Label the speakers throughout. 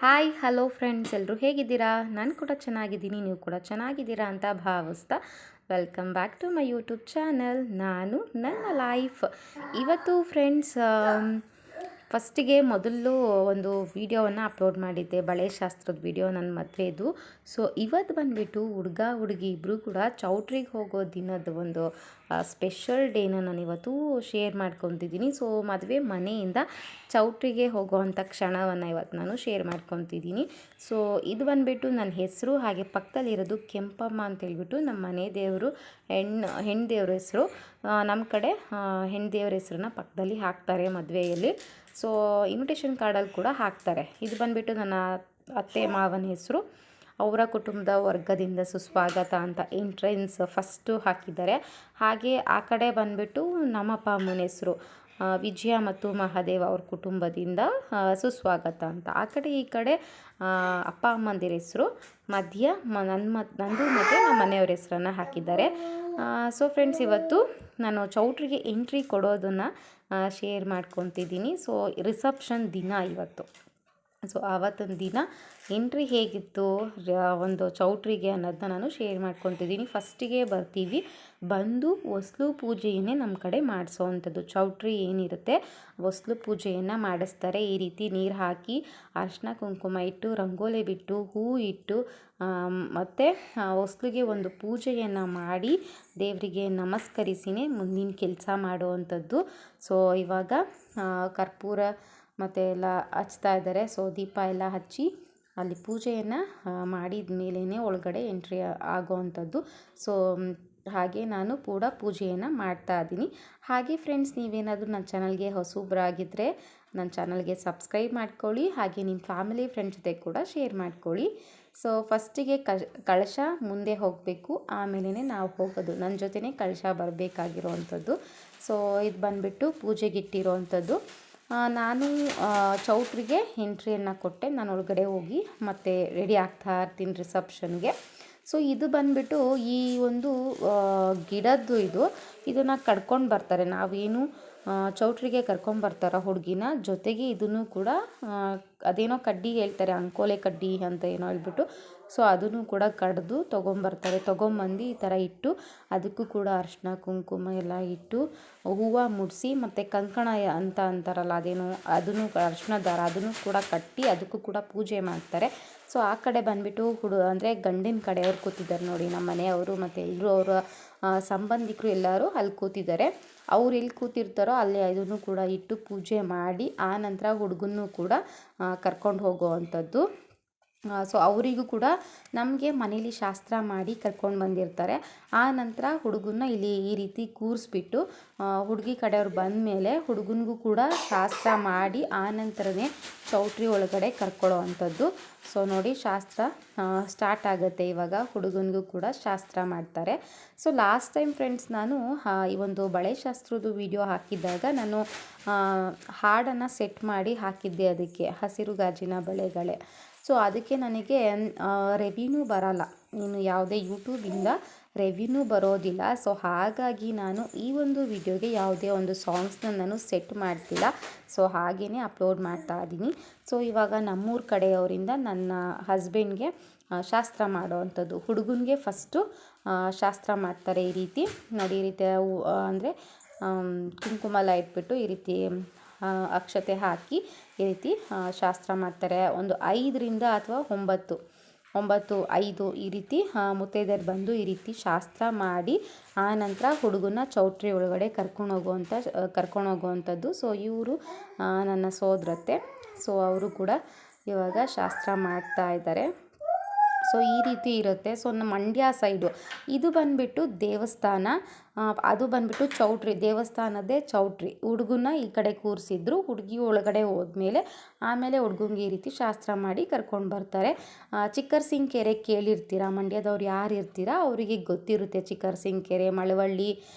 Speaker 1: Hi hello friends, ಎಲ್ಲರೂ ಹೇಗಿದ್ದೀರಾ? ನಾನು ಕೂಡ ಚೆನ್ನಾಗಿದ್ದೀನಿ, ನೀವು ಕೂಡ ಚೆನ್ನಾಗಿದ್ದೀರಾ ಅಂತ ಭಾವಿಸ್ತಾ welcome back to my YouTube channel. ನಾನು ನನ್ನ ಲೈಫ್. ಇವತ್ತು ಫ್ರೆಂಡ್ಸ್, ಫಸ್ಟಿಗೆ ಮೊದಲು ಒಂದು ವೀಡಿಯೋವನ್ನು ಅಪ್ಲೋಡ್ ಮಾಡಿದ್ದೆ, ಬಳೆ ಶಾಸ್ತ್ರದ ವೀಡಿಯೋ, ನನ್ನ ಮದುವೆದು. ಸೊ ಇವತ್ತು ಬಂದುಬಿಟ್ಟು ಹುಡುಗ ಹುಡುಗಿ ಇಬ್ಬರು ಕೂಡ ಚೌಟ್ರಿಗೆ ಹೋಗೋ ದಿನದ ಒಂದು ಸ್ಪೆಷಲ್ ಡೇನ ನಾನು ಇವತ್ತು ಶೇರ್ ಮಾಡ್ಕೊತಿದ್ದೀನಿ. ಸೊ ಮದುವೆ ಮನೆಯಿಂದ ಚೌಟ್ರಿಗೆ ಹೋಗೋವಂಥ ಕ್ಷಣವನ್ನು ಇವತ್ತು ನಾನು ಶೇರ್ ಮಾಡ್ಕೊತಿದ್ದೀನಿ. ಸೊ ಇದು ಬಂದುಬಿಟ್ಟು ನನ್ನ ಹೆಸರು, ಹಾಗೆ ಪಕ್ಕದಲ್ಲಿರೋದು ಕೆಂಪಮ್ಮ ಅಂತೇಳ್ಬಿಟ್ಟು ನಮ್ಮ ಮನೆ ದೇವರು, ಹೆಣ್ಣು ದೇವ್ರ ಹೆಸರು. ನಮ್ಮ ಕಡೆ ಹೆಣ್ಣು ದೇವ್ರ ಹೆಸರನ್ನ ಪಕ್ಕದಲ್ಲಿ ಹಾಕ್ತಾರೆ ಮದುವೆಯಲ್ಲಿ. ಸೊ ಇನ್ವಿಟೇಷನ್ ಕಾರ್ಡಲ್ಲಿ ಕೂಡ ಹಾಕ್ತಾರೆ. ಇದು ಬಂದುಬಿಟ್ಟು ನನ್ನ ಅತ್ತೆ ಮಾವನ ಹೆಸರು, ಅವರ ಕುಟುಂಬದ ವರ್ಗದಿಂದ ಸುಸ್ವಾಗತ ಅಂತ ಎಂಟ್ರೆನ್ಸ್ ಫಸ್ಟು ಹಾಕಿದ್ದಾರೆ. ಹಾಗೆ ಆ ಕಡೆ ಬಂದುಬಿಟ್ಟು ನಮ್ಮಪ್ಪ ಅಮ್ಮನ ಹೆಸರು ವಿಜಯ ಮತ್ತು ಮಹಾದೇವ ಅವ್ರ ಕುಟುಂಬದಿಂದ ಸುಸ್ವಾಗತ ಅಂತ. ಆ ಕಡೆ ಈ ಕಡೆ ಅಪ್ಪ ಅಮ್ಮಂದಿರ ಹೆಸರು, ಮಧ್ಯ ನಂದು ಮತ್ತು ನಮ್ಮ ಮನೆಯವ್ರ ಹೆಸರನ್ನು ಹಾಕಿದ್ದಾರೆ. ಸೊ ಫ್ರೆಂಡ್ಸ್, ಇವತ್ತು ನಾನು ಚೌಟ್ರಿಗೆ ಎಂಟ್ರಿ ಕೊಡೋದನ್ನು ಶೇರ್ ಮಾಡ್ಕೊತಿದ್ದೀನಿ. ಸೊ ರಿಸೆಪ್ಷನ್ ದಿನ ಇವತ್ತು. ಸೊ ಆವತ್ತಿನ ದಿನ ಎಂಟ್ರಿ ಹೇಗಿತ್ತು ಒಂದು ಚೌಟ್ರಿಗೆ ಅನ್ನೋದನ್ನ ನಾನು ಶೇರ್ ಮಾಡ್ಕೊತಿದ್ದೀನಿ. ಫಸ್ಟಿಗೆ ಬರ್ತೀವಿ, ಬಂದು ಹೊಸ್ಲು ಪೂಜೆಯನ್ನೇ ನಮ್ಮ ಕಡೆ ಮಾಡಿಸೋವಂಥದ್ದು. ಚೌಟ್ರಿ ಏನಿರುತ್ತೆ ಹೊಸ್ಲು ಪೂಜೆಯನ್ನು ಮಾಡಿಸ್ತಾರೆ. ಈ ರೀತಿ ನೀರು ಹಾಕಿ ಅರಿಶಿನ ಕುಂಕುಮ ಇಟ್ಟು, ರಂಗೋಲಿ ಬಿಟ್ಟು, ಹೂ ಇಟ್ಟು, ಮತ್ತು ಹೊಸ್ಲಿಗೆ ಒಂದು ಪೂಜೆಯನ್ನು ಮಾಡಿ ದೇವರಿಗೆ ನಮಸ್ಕರಿಸಿನೇ ಮುಂದಿನ ಕೆಲಸ ಮಾಡುವಂಥದ್ದು. ಸೊ ಇವಾಗ ಕರ್ಪೂರ ಮತ್ತು ಎಲ್ಲ ಹಚ್ತಾ ಇದ್ದಾರೆ. ಸೊ ದೀಪ ಎಲ್ಲ ಹಚ್ಚಿ ಅಲ್ಲಿ ಪೂಜೆಯನ್ನು ಮಾಡಿದ ಮೇಲೇ ಒಳಗಡೆ ಎಂಟ್ರಿ ಆಗೋವಂಥದ್ದು. ಸೊ ಹಾಗೆ ನಾನು ಕೂಡ ಪೂಜೆಯನ್ನು ಮಾಡ್ತಾ ಇದ್ದೀನಿ. ಹಾಗೆ ಫ್ರೆಂಡ್ಸ್, ನೀವೇನಾದರೂ ನನ್ನ ಚಾನಲ್ಗೆ ಹೊಸಬ್ರಾಗಿದ್ದರೆ ನನ್ನ ಚಾನಲ್ಗೆ ಸಬ್ಸ್ಕ್ರೈಬ್ ಮಾಡ್ಕೊಳ್ಳಿ. ಹಾಗೆ ನಿಮ್ಮ ಫ್ಯಾಮಿಲಿ ಫ್ರೆಂಡ್ಸ್ ಜೊತೆ ಕೂಡ ಶೇರ್ ಮಾಡ್ಕೊಳ್ಳಿ. ಸೊ ಫಸ್ಟಿಗೆ ಕಳಶ ಮುಂದೆ ಹೋಗಬೇಕು, ಆಮೇಲೆ ನಾವು ಹೋಗೋದು. ನನ್ನ ಜೊತೆನೇ ಕಳಶ ಬರಬೇಕಾಗಿರೋವಂಥದ್ದು. ಸೊ ಇದು ಬಂದುಬಿಟ್ಟು ಪೂಜೆಗಿಟ್ಟಿರೋವಂಥದ್ದು. ನಾನು ಚೌಟ್ರಿಗೆ ಎಂಟ್ರಿಯನ್ನು ಕೊಟ್ಟೆ. ನಾನು ಒಳಗಡೆ ಹೋಗಿ ಮತ್ತೆ ರೆಡಿ ಆಗ್ತಾ ಇರ್ತೀನಿ ರಿಸೆಪ್ಷನ್ಗೆ. ಸೊ ಇದು ಬಂದುಬಿಟ್ಟು ಈ ಒಂದು ಗಿಡದ್ದು ಇದನ್ನು ಕಡ್ಕೊಂಡು ಬರ್ತಾರೆ. ನಾವೇನು ಚೌಟ್ರಿಗೆ ಕರ್ಕೊಂಬರ್ತಾರ ಹುಡುಗಿನ, ಜೊತೆಗೆ ಇದನ್ನು ಕೂಡ ಅದೇನೋ ಕಡ್ಡಿ ಹೇಳ್ತಾರೆ, ಅಂಕೋಲೆ ಕಡ್ಡಿ ಅಂತ ಏನೋ ಹೇಳ್ಬಿಟ್ಟು, ಸೊ ಅದನ್ನು ಕೂಡ ಕಡ್ದು ತೊಗೊಂಬರ್ತಾರೆ. ತೊಗೊಂಬಂದು ಈ ಥರ ಇಟ್ಟು ಅದಕ್ಕೂ ಕೂಡ ಅರಿಶಿನ ಕುಂಕುಮ ಎಲ್ಲ ಇಟ್ಟು ಹೂವು ಮುಡಿಸಿ, ಮತ್ತು ಕಂಕಣ ಅಂತ ಅಂತಾರಲ್ಲ ಅದೇನು, ಅದನ್ನು ಅರಿಶಿನ ದಾರ ಅದನ್ನು ಕೂಡ ಕಟ್ಟಿ ಅದಕ್ಕೂ ಕೂಡ ಪೂಜೆ ಮಾಡ್ತಾರೆ. ಸೊ ಆ ಕಡೆ ಬಂದುಬಿಟ್ಟು ಅಂದರೆ ಗಂಡಿನ ಕಡೆಯವ್ರು ಕೂತಿದ್ದಾರೆ ನೋಡಿ, ನಮ್ಮ ಮನೆಯವರು ಮತ್ತು ಎಲ್ಲರೂ ಅವರ ಸಂಬಂಧಿಕರು ಎಲ್ಲರೂ ಅಲ್ಲಿ ಕೂತಿದ್ದಾರೆ. ಅವ್ರು ಎಲ್ಲಿ ಕೂತಿರ್ತಾರೋ ಅಲ್ಲಿ ಇದನ್ನು ಕೂಡ ಇಟ್ಟು ಪೂಜೆ ಮಾಡಿ ಆ ನಂತರ ಹುಡುಗನ್ನೂ ಕೂಡ ಕರ್ಕೊಂಡು ಹೋಗುವಂಥದ್ದು. ಸೊ ಅವರಿಗೂ ಕೂಡ ನಮಗೆ ಮನೇಲಿ ಶಾಸ್ತ್ರ ಮಾಡಿ ಕರ್ಕೊಂಡು ಬಂದಿರ್ತಾರೆ. ಆ ನಂತರ ಹುಡುಗನ್ನ ಇಲ್ಲಿ ಈ ರೀತಿ ಕೂರಿಸ್ಬಿಟ್ಟು ಹುಡುಗಿ ಕಡೆಯವ್ರು ಬಂದ ಮೇಲೆ ಹುಡುಗನಿಗೂ ಕೂಡ ಶಾಸ್ತ್ರ ಮಾಡಿ ಆ ನಂತರನೇ ಚೌಟ್ರಿ ಒಳಗಡೆ ಕರ್ಕೊಳ್ಳೋ ಅಂಥದ್ದು. ಸೊ ನೋಡಿ, ಶಾಸ್ತ್ರ ಸ್ಟಾರ್ಟ್ ಆಗುತ್ತೆ ಇವಾಗ. ಹುಡುಗನಿಗೂ ಕೂಡ ಶಾಸ್ತ್ರ ಮಾಡ್ತಾರೆ. ಸೊ ಲಾಸ್ಟ್ ಟೈಮ್ ಫ್ರೆಂಡ್ಸ್, ನಾನು ಈ ಒಂದು ಬಳೆ ಶಾಸ್ತ್ರದ ವಿಡಿಯೋ ಹಾಕಿದ್ದಾಗ ನಾನು ಹಾಡನ್ನು ಸೆಟ್ ಮಾಡಿ ಹಾಕಿದ್ದೆ ಅದಕ್ಕೆ, ಹಸಿರು ಗಾಜಿನ ಬಳೆಗಳೇ. ಸೊ ಅದಕ್ಕೆ ನನಗೆ ರೆವಿನ್ಯೂ ಬರಲ್ಲ, ಇನ್ನು ಯಾವುದೇ ಯೂಟ್ಯೂಬಿಂದ ರೆವಿನ್ಯೂ ಬರೋದಿಲ್ಲ. ಸೊ ಹಾಗಾಗಿ ನಾನು ಈ ಒಂದು ವಿಡಿಯೋಗೆ ಯಾವುದೇ ಒಂದು ಸಾಂಗ್ಸ್ನ ನಾನು ಸೆಟ್ ಮಾಡ್ತಿಲ್ಲ. ಸೊ ಹಾಗೆಯೇ ಅಪ್ಲೋಡ್ ಮಾಡ್ತಾ ಇದ್ದೀನಿ. ಸೊ ಇವಾಗ ನಮ್ಮೂರ ಕಡೆಯವರಿಂದ ನನ್ನ ಹಸ್ಬೆಂಡ್ಗೆ ಶಾಸ್ತ್ರ ಮಾಡೋವಂಥದ್ದು. ಹುಡುಗನಿಗೆ ಫಸ್ಟು ಶಾಸ್ತ್ರ ಮಾಡ್ತಾರೆ. ಈ ರೀತಿ ನೋಡಿ, ಈ ರೀತಿ ಅಂದರೆ ಕುಂಕುಮ ಎಲ್ಲ ಇಟ್ಬಿಟ್ಟು ಈ ರೀತಿ ಅಕ್ಷತೆ ಹಾಕಿ ಈ ರೀತಿ ಶಾಸ್ತ್ರ ಮಾಡ್ತಾರೆ. ಒಂದು 5ರಿಂದ ಅಥವಾ 9, 5 ಈ ರೀತಿ ಮುತ್ತೈದೆಯರು ಬಂದು ಈ ರೀತಿ ಶಾಸ್ತ್ರ ಮಾಡಿ ಆ ನಂತರ ಹುಡುಗನ ಚೌಟ್ರಿ ಒಳಗಡೆ ಕರ್ಕೊಂಡು ಹೋಗುವಂಥದ್ದು. ಸೊ ಇವರು ನನ್ನ ಸೋದರತ್ತೆ. ಸೊ ಅವರು ಕೂಡ ಇವಾಗ ಶಾಸ್ತ್ರ ಮಾಡ್ತಾ ಇದ್ದಾರೆ. ಸೊ ಈ ರೀತಿ ಇರುತ್ತೆ. ಸೊ ನಮ್ಮ ಮಂಡ್ಯ ಸೈಡು ಇದು ಬಂದುಬಿಟ್ಟು ದೇವಸ್ಥಾನ, ಅದು ಬಂದುಬಿಟ್ಟು ಚೌಟ್ರಿ, ದೇವಸ್ಥಾನದೇ ಚೌಟ್ರಿ. ಹುಡುಗನ ಈ ಕಡೆ ಕೂರಿಸಿದ್ರು, ಹುಡುಗಿ ಒಳಗಡೆ ಹೋದ್ಮೇಲೆ ಆಮೇಲೆ ಹುಡುಗಂಗೆ ಈ ರೀತಿ ಶಾಸ್ತ್ರ ಮಾಡಿ ಕರ್ಕೊಂಡು ಬರ್ತಾರೆ. ಚಿಕ್ಕರಸಿಂಕೆರೆ ಕೇಳಿರ್ತೀರ, ಮಂಡ್ಯದವ್ರು ಯಾರು ಇರ್ತೀರಾ ಅವರಿಗೆ ಗೊತ್ತಿರುತ್ತೆ. ಚಿಕ್ಕರಸಿಂಕೆರೆ, ಮಳವಳ್ಳಿ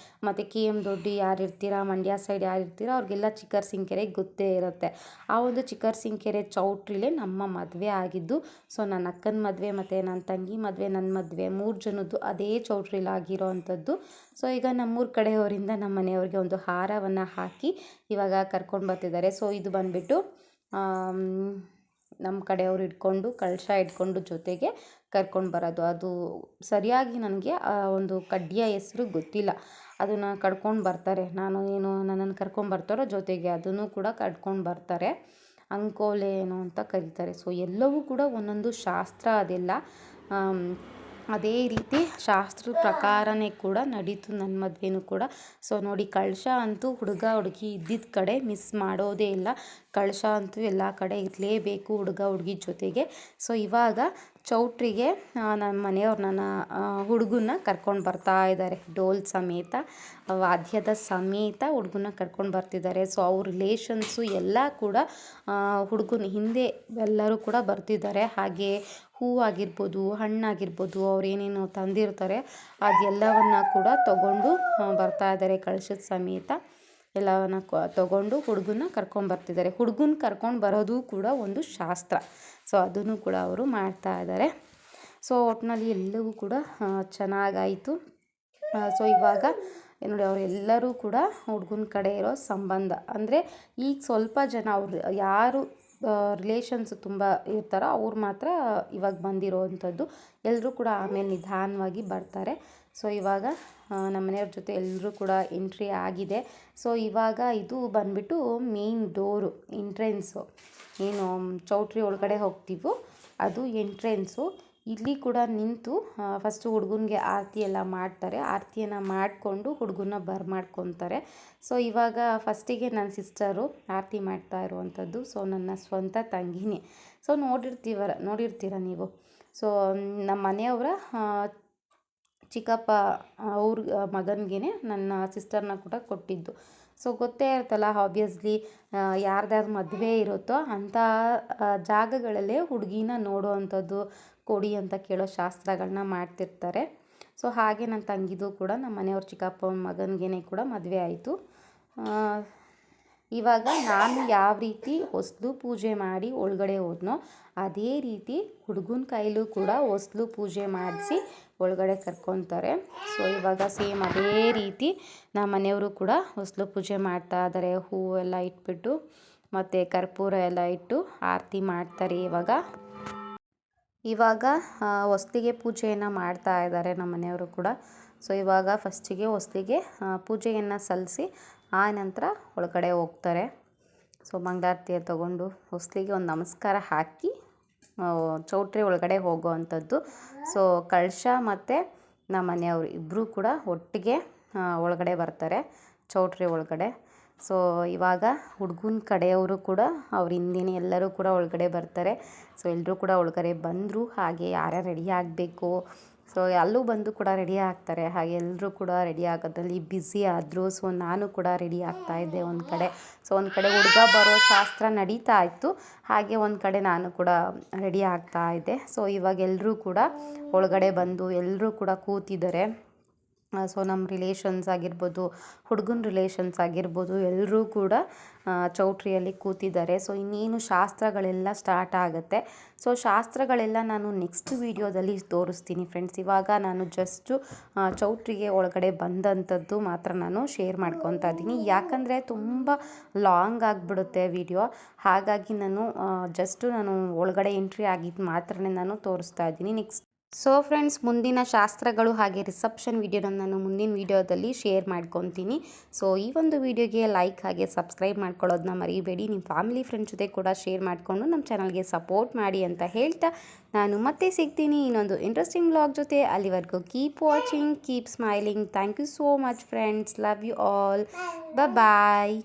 Speaker 1: ಮತ್ತು KM ದೊಡ್ಡಿ ಯಾರು ಇರ್ತೀರಾ, ಮಂಡ್ಯ ಸೈಡ್ ಯಾರು ಇರ್ತೀರಾ ಅವ್ರಿಗೆಲ್ಲ ಚಿಕ್ಕರಸಿಂಕೆರೆ ಗೊತ್ತೇ ಇರುತ್ತೆ. ಆ ಒಂದು ಚಿಕ್ಕರಸಿಂಕೆರೆ ಚೌಟ್ರಿಲೇ ನಮ್ಮ ಮದುವೆ ಆಗಿದ್ದು. ಸೊ ನನ್ನ ಅಕ್ಕನ ಮದುವೆ ಮತ್ತು ನನ್ನ ತಂಗಿ ಮದುವೆ, ನನ್ನ ಮದುವೆ 3 ಜನದ್ದು ಅದೇ ಚೌಟ್ರಿಲಿ ಆಗಿರೋ ಅಂಥದ್ದು. ಸೊ ಈಗ ನಮ್ಮೂರ ಕಡೆಯವರಿಂದ ನಮ್ಮ ಮನೆಯವ್ರಿಗೆ ಒಂದು ಹಾರವನ್ನು ಹಾಕಿ ಇವಾಗ ಕರ್ಕೊಂಡು ಬರ್ತಿದ್ದಾರೆ. ಸೊ ಇದು ಬಂದುಬಿಟ್ಟು ನಮ್ಮ ಕಡೆಯವ್ರು ಇಟ್ಕೊಂಡು ಕಳಶ ಇಟ್ಕೊಂಡು ಜೊತೆಗೆ ಕರ್ಕೊಂಡು ಬರೋದು. ಅದು ಸರಿಯಾಗಿ ನನಗೆ ಆ ಒಂದು ಕಡ್ಡಿಯ ಹೆಸರು ಗೊತ್ತಿಲ್ಲ. ಅದನ್ನು ಕಡ್ಕೊಂಡು ಬರ್ತಾರೆ. ನಾನು ಏನು ನನ್ನನ್ನು ಕರ್ಕೊಂಬರ್ತಾರೋ ಜೊತೆಗೆ ಅದನ್ನು ಕೂಡ ಕಟ್ಕೊಂಡು ಬರ್ತಾರೆ. ಅಂಕೋಲೆ ಏನೋ ಅಂತ ಕರೀತಾರೆ. ಸೊ ಎಲ್ಲವೂ ಕೂಡ ಒಂದೊಂದು ಶಾಸ್ತ್ರ ಅದೆಲ್ಲ. ಅದೇ ರೀತಿ ಶಾಸ್ತ್ರದ ಪ್ರಕಾರನೇ ಕೂಡ ನಡೀತು ನನ್ನ ಮದುವೆನೂ ಕೂಡ. ಸೊ ನೋಡಿ, ಕಳಶ ಅಂತೂ ಹುಡುಗ ಹುಡುಗಿ ಇದ್ದಿದ್ದ ಕಡೆ ಮಿಸ್ ಮಾಡೋದೇ ಇಲ್ಲ. ಕಳಶ ಅಂತೂ ಎಲ್ಲ ಕಡೆ ಇರಲೇಬೇಕು ಹುಡುಗ ಹುಡುಗಿ ಜೊತೆಗೆ. ಸೊ ಇವಾಗ ಚೌಟ್ರಿಗೆ ನಮ್ಮ ಮನೆಯವ್ರು ನನ್ನ ಹುಡುಗನ್ನ ಕರ್ಕೊಂಡು ಬರ್ತಾ ಇದ್ದಾರೆ. ಡೋಲ್ ಸಮೇತ, ವಾದ್ಯದ ಸಮೇತ ಹುಡುಗನ್ನ ಕರ್ಕೊಂಡು ಬರ್ತಿದ್ದಾರೆ. ಸೊ ಅವ್ರ ರಿಲೇಷನ್ಸು ಎಲ್ಲ ಕೂಡ ಹುಡುಗನ ಹಿಂದೆ ಎಲ್ಲರೂ ಕೂಡ ಬರ್ತಿದ್ದಾರೆ. ಹಾಗೆ ಹೂವಾಗಿರ್ಬೋದು, ಹಣ್ಣಾಗಿರ್ಬೋದು, ಅವ್ರು ಏನೇನು ತಂದಿರ್ತಾರೆ ಅದೆಲ್ಲವನ್ನು ಕೂಡ ತಗೊಂಡು ಬರ್ತಾ ಇದ್ದಾರೆ ಕಳಶದ ಸಮೇತ. ಎಲ್ಲವನ್ನು ತಗೊಂಡು ಹುಡುಗನ್ನ ಕರ್ಕೊಂಬರ್ತಿದ್ದಾರೆ. ಹುಡುಗನ ಕರ್ಕೊಂಡು ಬರೋದು ಕೂಡ ಒಂದು ಶಾಸ್ತ್ರ. ಸೊ ಅದನ್ನು ಕೂಡ ಅವರು ಮಾಡ್ತಾ ಇದ್ದಾರೆ. ಸೊ ಒಟ್ಟಿನಲ್ಲಿ ಎಲ್ಲವೂ ಕೂಡ ಚೆನ್ನಾಗಾಯಿತು. ಸೊ ಇವಾಗ ನೋಡಿ, ಅವರೆಲ್ಲರೂ ಕೂಡ ಹುಡುಗನ ಕಡೆ ಇರೋ ಸಂಬಂಧ ಅಂದರೆ ಈಗ ಸ್ವಲ್ಪ ಜನ ಅವ್ರು ಯಾರು ರಿಲೇಷನ್ಸ್ ತುಂಬ ಇರ್ತಾರೋ ಅವ್ರು ಮಾತ್ರ ಇವಾಗ ಬಂದಿರೋವಂಥದ್ದು. ಎಲ್ಲರೂ ಕೂಡ ಆಮೇಲೆ ನಿಧಾನವಾಗಿ ಬರ್ತಾರೆ. ಸೊ ಇವಾಗ ನಮ್ಮ ಮನೆಯವ್ರ ಜೊತೆ ಎಲ್ಲರೂ ಕೂಡ ಎಂಟ್ರಿ ಆಗಿದೆ. ಸೊ ಇವಾಗ ಇದು ಬಂದುಬಿಟ್ಟು ಮೇನ್ ಡೋರು, ಎಂಟ್ರೆನ್ಸು. ಏನು ಚೌಟ್ರಿ ಒಳಗಡೆ ಹೋಗ್ತೀವೋ ಅದು ಎಂಟ್ರೆನ್ಸು. ಇಲ್ಲಿ ಕೂಡ ನಿಂತು ಫಸ್ಟು ಹುಡುಗನಿಗೆ ಆರತಿ ಎಲ್ಲ ಮಾಡ್ತಾರೆ. ಆರತಿಯನ್ನು ಮಾಡಿಕೊಂಡು ಹುಡುಗನ್ನ ಬರ್ಮಾಡ್ಕೊತಾರೆ. ಸೊ ಇವಾಗ ಫಸ್ಟಿಗೆ ನನ್ನ ಸಿಸ್ಟರು ಆರತಿ ಮಾಡ್ತಾ ಇರುವಂಥದ್ದು. ಸೊ ನನ್ನ ಸ್ವಂತ ತಂಗಿನೇ. ಸೊ ನೋಡಿರ್ತೀರ ನೀವು. ಸೊ ನಮ್ಮ ಮನೆಯವರ ಚಿಕ್ಕಪ್ಪ ಅವ್ರ ಮಗನಿಗೆ ನನ್ನ ಸಿಸ್ಟರ್ನ ಕೂಡ ಕೊಟ್ಟಿದ್ದು. ಸೊ ಗೊತ್ತೇ ಇರುತ್ತಲ್ಲ, ಆಬ್ವಿಯಸ್ಲಿ ಯಾರ್ದಾರು ಮದುವೆ ಇರುತ್ತೋ ಅಂಥ ಜಾಗಗಳಲ್ಲೇ ಹುಡುಗಿನ ನೋಡುವಂಥದ್ದು, ಕೊಡಿ ಅಂತ ಕೇಳೋ ಶಾಸ್ತ್ರಗಳನ್ನ ಮಾಡ್ತಿರ್ತಾರೆ. ಸೊ ಹಾಗೆ ನನ್ನ ತಂಗಿದು ಕೂಡ ನಮ್ಮ ಮನೆಯವ್ರ ಚಿಕ್ಕಪ್ಪ ಮಗನಿಗೆ ಕೂಡ ಮದುವೆ ಆಯಿತು. ಇವಾಗ ನಾನು ಯಾವ ರೀತಿ ಹೊಸಲು ಪೂಜೆ ಮಾಡಿ ಒಳಗಡೆ ಹೋದ್ನೋ ಅದೇ ರೀತಿ ಹುಡುಗನ ಕೈಲೂ ಕೂಡ ಹೊಸಲು ಪೂಜೆ ಮಾಡಿಸಿ ಒಳಗಡೆ ಕರ್ಕೊತಾರೆ. ಸೊ ಇವಾಗ ಸೇಮ್ ಅದೇ ರೀತಿ ನಮ್ಮ ಮನೆಯವರು ಕೂಡ ಹೊಸಲು ಪೂಜೆ ಮಾಡ್ತಾ ಇದ್ದಾರೆ. ಹೂವೆಲ್ಲ ಇಟ್ಬಿಟ್ಟು ಮತ್ತು ಕರ್ಪೂರ ಎಲ್ಲ ಇಟ್ಟು ಆರತಿ ಮಾಡ್ತಾರೆ. ಇವಾಗ ಹೊಸ್ಲಿಗೆ ಪೂಜೆಯನ್ನು ಮಾಡ್ತಾ ಇದ್ದಾರೆ ನಮ್ಮ ಮನೆಯವರು ಕೂಡ. ಸೊ ಇವಾಗ ಫಸ್ಟಿಗೆ ಹೊಸ್ಲಿಗೆ ಪೂಜೆಯನ್ನು ಸಲ್ಲಿಸಿ ಆ ನಂತರ ಒಳಗಡೆ ಹೋಗ್ತಾರೆ. ಸೊ ಮಂಗಳಾರತಿ ತಗೊಂಡು ಹೊಸ್ಲಿಗೆ ಒಂದು ನಮಸ್ಕಾರ ಹಾಕಿ ಚೌಟ್ರಿ ಒಳಗಡೆ ಹೋಗೋವಂಥದ್ದು. ಸೊ ಕಳಶ ಮತ್ತು ನಮ್ಮ ಮನೆಯವರು ಇಬ್ಬರೂ ಕೂಡ ಒಟ್ಟಿಗೆ ಒಳಗಡೆ ಬರ್ತಾರೆ ಚೌಟ್ರಿ ಒಳಗಡೆ. ಸೊ ಇವಾಗ ಹುಡುಗನ ಕಡೆಯವರು ಕೂಡ ಅವ್ರ ಹಿಂದಿನ ಎಲ್ಲರೂ ಕೂಡ ಒಳಗಡೆ ಬರ್ತಾರೆ. ಸೊ ಎಲ್ಲರೂ ಕೂಡ ಒಳಗಡೆ ಬಂದರು. ಹಾಗೆ ಯಾರ್ಯಾರು ರೆಡಿ ಆಗಬೇಕು, ಸೊ ಅಲ್ಲೂ ಬಂದು ಕೂಡ ರೆಡಿ ಆಗ್ತಾರೆ. ಹಾಗೆ ಎಲ್ಲರೂ ಕೂಡ ರೆಡಿ ಆಗೋದ್ರಲ್ಲಿ ಬ್ಯುಸಿ ಆದರು. ಸೊ ನಾನು ಕೂಡ ರೆಡಿ ಆಗ್ತಾಯಿದ್ದೆ ಒಂದು ಕಡೆ. ಸೊ ಒಂದು ಕಡೆ ಹುಡುಗ ಬರೋ ಶಾಸ್ತ್ರ ನಡೀತಾ ಇತ್ತು, ಹಾಗೆ ಒಂದು ಕಡೆ ನಾನು ಕೂಡ ರೆಡಿ ಆಗ್ತಾಯಿದ್ದೆ. ಸೊ ಇವಾಗ ಎಲ್ಲರೂ ಕೂಡ ಒಳಗಡೆ ಬಂದು ಎಲ್ಲರೂ ಕೂಡ ಕೂತಿದ್ದಾರೆ. ಸೊ ನಮ್ಮ ರಿಲೇಷನ್ಸ್ ಆಗಿರ್ಬೋದು, ಹುಡುಗನ ರಿಲೇಷನ್ಸ್ ಆಗಿರ್ಬೋದು, ಎಲ್ಲರೂ ಕೂಡ ಚೌಟ್ರಿಯಲ್ಲಿ ಕೂತಿದ್ದಾರೆ. ಸೊ ಇನ್ನೇನು ಶಾಸ್ತ್ರಗಳೆಲ್ಲ ಸ್ಟಾರ್ಟ್ ಆಗುತ್ತೆ. ಸೊ ಶಾಸ್ತ್ರಗಳೆಲ್ಲ ನಾನು ನೆಕ್ಸ್ಟ್ ವೀಡಿಯೋದಲ್ಲಿ ತೋರಿಸ್ತೀನಿ ಫ್ರೆಂಡ್ಸ್. ಇವಾಗ ನಾನು ಜಸ್ಟು ಚೌಟ್ರಿಗೆ ಒಳಗಡೆ ಬಂದಂಥದ್ದು ಮಾತ್ರ ನಾನು ಶೇರ್ ಮಾಡ್ಕೊತಾ ಇದ್ದೀನಿ. ಯಾಕಂದರೆ ತುಂಬ ಲಾಂಗ್ ಆಗಿಬಿಡುತ್ತೆ ವಿಡಿಯೋ. ಹಾಗಾಗಿ ನಾನು ಒಳಗಡೆ ಎಂಟ್ರಿ ಆಗಿದ್ದು ಮಾತ್ರ ನಾನು ತೋರಿಸ್ತಾ ಇದ್ದೀನಿ. ಸೊ ಫ್ರೆಂಡ್ಸ್, ಮುಂದಿನ ಶಾಸ್ತ್ರಗಳು ಹಾಗೆ ರಿಸೆಪ್ಷನ್ ವಿಡಿಯೋನ ನಾನು ಮುಂದಿನ ವೀಡಿಯೋದಲ್ಲಿ ಶೇರ್ ಮಾಡ್ಕೊತೀನಿ. ಸೊ ಈ ಒಂದು ವಿಡಿಯೋಗೆ ಲೈಕ್ ಹಾಗೆ ಸಬ್ಸ್ಕ್ರೈಬ್ ಮಾಡ್ಕೊಳ್ಳೋದನ್ನ ಮರಿಬೇಡಿ. ನಿಮ್ಮ ಫ್ಯಾಮಿಲಿ ಫ್ರೆಂಡ್ಸ್ ಜೊತೆ ಕೂಡ ಶೇರ್ ಮಾಡಿಕೊಂಡು ನಮ್ಮ ಚಾನಲ್ಗೆ ಸಪೋರ್ಟ್ ಮಾಡಿ ಅಂತ ಹೇಳ್ತಾ ನಾನು ಮತ್ತೆ ಸಿಗ್ತೀನಿ ಇನ್ನೊಂದು ಇಂಟ್ರೆಸ್ಟಿಂಗ್ ವ್ಲಾಗ್ ಜೊತೆ. ಅಲ್ಲಿವರೆಗೂ keep watching, keep smiling. Thank you so much friends. Love you all. Bye.